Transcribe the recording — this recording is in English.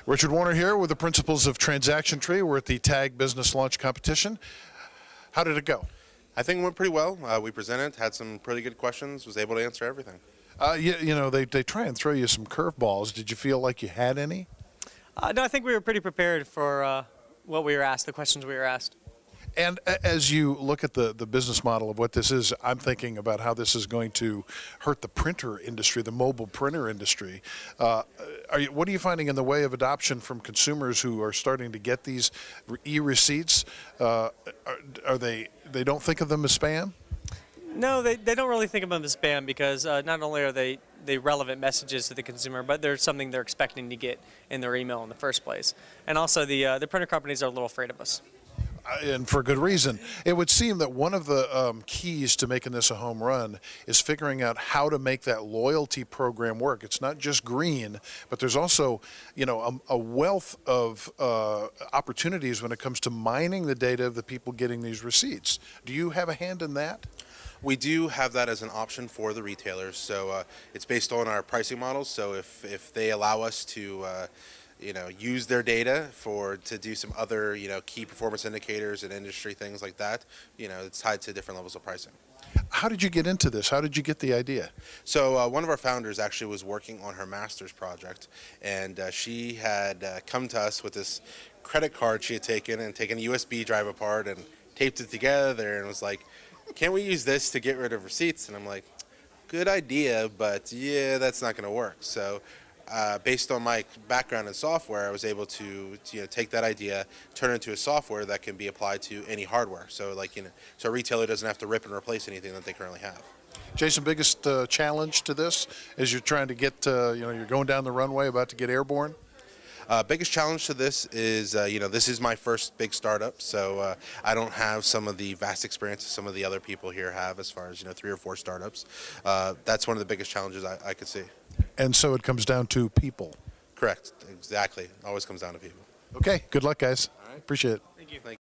Richard Warner here with the principals of TransactionTree. We're at the TAG Business Launch Competition. How did it go? I think it went pretty well. We presented, had some pretty good questions, was able to answer everything. You know, they try and throw you some curveballs. Did you feel like you had any? No, I think we were pretty prepared for what we were asked, the questions we were asked. And as you look at the business model of what this is, I'm thinking about how this is going to hurt the printer industry, the mobile printer industry. What are you finding in the way of adoption from consumers who are starting to get these e-receipts? They don't think of them as spam? No, they don't really think of them as spam because not only are they relevant messages to the consumer, but they're something they're expecting to get in their email in the first place. And also the printer companies are a little afraid of us. And for good reason. It would seem that one of the keys to making this a home run is figuring out how to make that loyalty program work. It's not just green, but there's also, you know, a wealth of opportunities when it comes to mining the data of the people getting these receipts. Do you have a hand in that? We do have that as an option for the retailers. So it's based on our pricing models. So if they allow us to use their data to do some other, key performance indicators and industry things like that, it's tied to different levels of pricing. How did you get into this? How did you get the idea? So one of our founders actually was working on her master's project, and she had come to us with this credit card she had taken a USB drive apart and taped it together and was like, "Can't we use this to get rid of receipts?" And I'm like, "Good idea, but yeah, that's not going to work." So based on my background in software, I was able to take that idea, turn it into a software that can be applied to any hardware. So so a retailer doesn't have to rip and replace anything that they currently have. Jason, biggest challenge to this as you're trying to get, you're going down the runway about to get airborne? Biggest challenge to this is, this is my first big startup, so I don't have some of the vast experience some of the other people here have as far as, 3 or 4 startups. That's one of the biggest challenges I could see. And so it comes down to people. Correct. Exactly. Always comes down to people. Okay. Good luck, guys. All right. Appreciate it. Thank you.